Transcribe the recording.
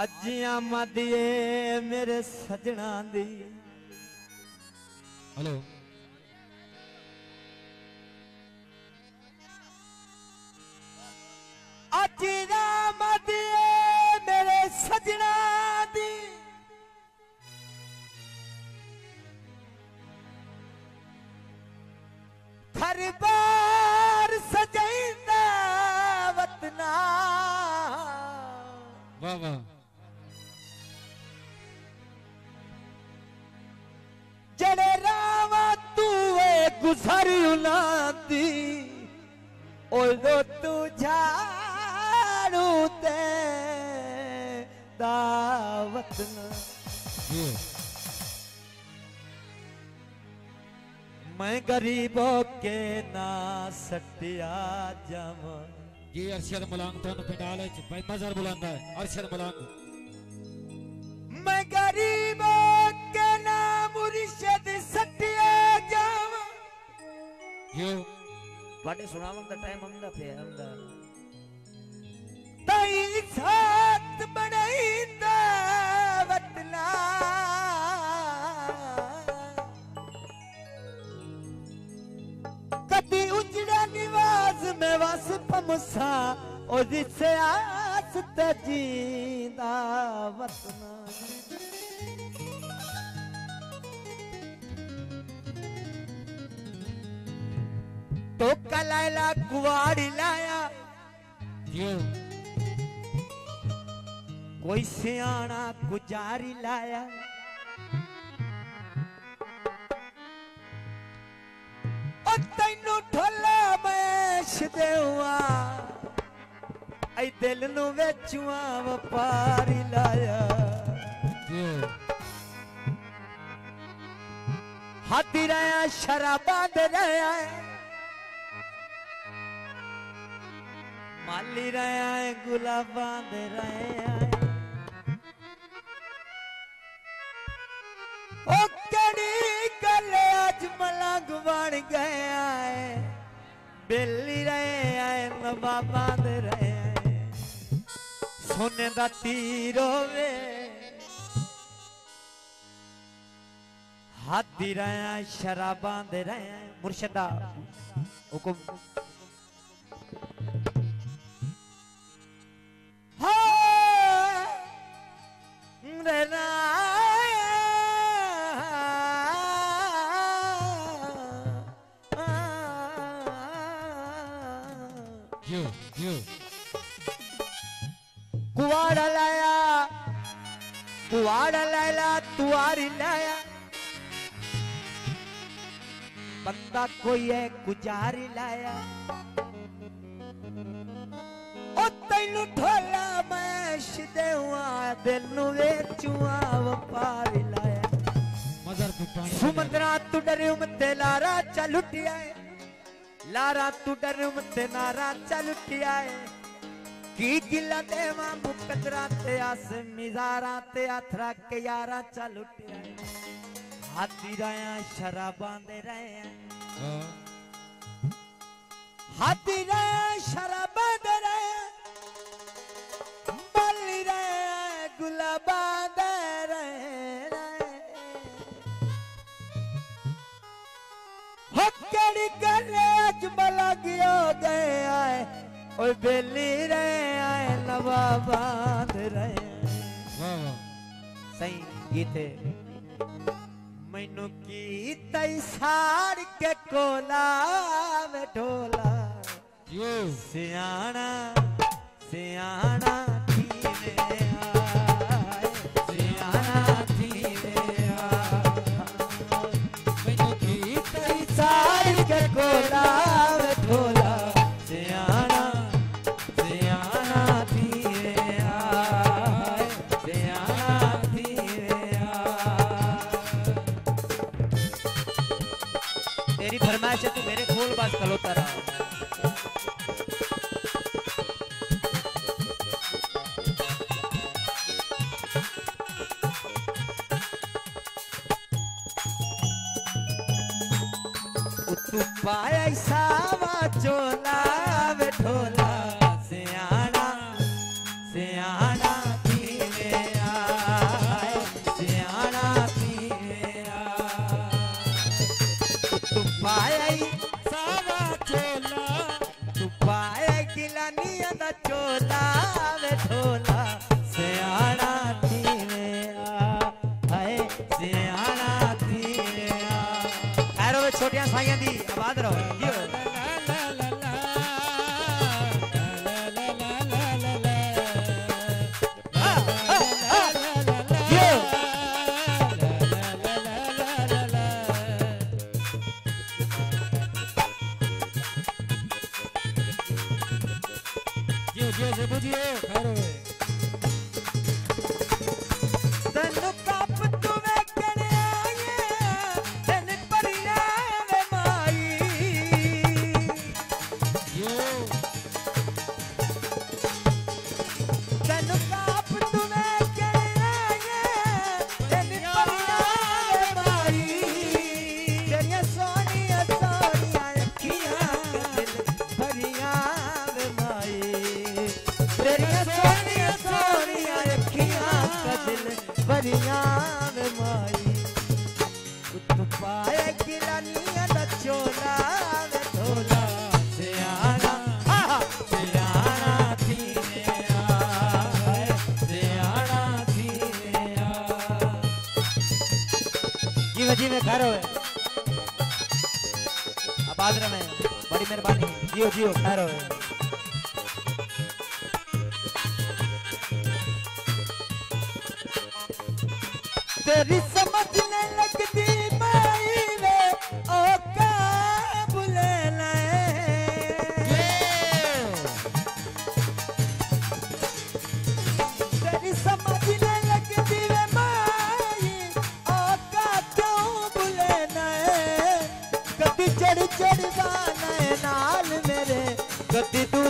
आज आमद ये मेरे सजना दी। हेलो आज आमद ये मेरे सजना दी। घर बार सजाइंदा वतना। वाह वाह जड़े रावा तू गुजर उलांदी ओदो तू झाड़ू ते दावत न। मैं गरीबों के ना सटिया जावा। ये अरशद मलांग तो पिंडाल है भाई मजार बुलांदा है अरशद मलांग। मैं गरीबों के ना मुर्शिद सटिया जावा। यो पाटे सुनावंग दा टाइम हमदा पे हमदा तई साथ बनाईंदा वतना। कभी उजड़ा निवाज में वस पमसा और जिसे आस तजींदा वतना। तो कलाइला कुवाड़ी लाया यो कोई सियाना गुजारी लाया। ओ तैनू ढोला मैश देवा ऐ दिल नू वेचुआ वपारी लाया। यो हाथी रहा शराबा दे रहा है माली रहा है गुलाबा दे रहे हैं। ओ कड़ी गल आज मलंग बन गया है बेली रहे हैं नवाबा दे रहे हैं। सोने दा तीर होवे हाथी रहे हैं शराबा दे रहे हैं। मुर्शिदा हुकुम कुवाड़ा लाया कुवाड़ा लाया तुआरी लाया। बंदा कोई है गुजारी लाया। ओ तैनू ढोला मैश देवा दिल नू वेचुआ वपारी लाया। मजार पिटानी सुमंदरा तू डरे मते लारा चल उठिया है। लारा तू डरे मते नारा चल उठिया है। की गिला देवा मुकदरा ते आस मिजारा ते अथरा के यारा चल उठिया है। हाथी राया शराबां दे रहे हैं। हाथी राया शराबां दे रहे हैं। माली राया गुलाबा दे रहे हैं। हो केड़ी गल अज मला गयो गया है और बेली रहे आए नवाबा दे रहे हैं। सही गीते मैनू की तई साड़ के कोला में ढोला। सियाना सियाना धीरे आए सियाना धीरे आए। मैनू की तई साड़ के कोला में ढोला। सियाना सियाना धीरे आए सियाना धीरे आए। तेरी फरमाइश है तू मेरे खोल बाज कलोता रहा। तू पाया सावा चोला वे ढोला। सियाना सियाना धीरे जी में खैर होए आबाद रहे बड़ी मेहरबानी जियो जियो खैर होए तेरी समझ नहीं लगती माई वे ओ काबुले तेरी समझ नहीं लगती वे माई ओ का क्यों बुले कभी चढ़ चढ़ बाने नाल मेरे कभी तू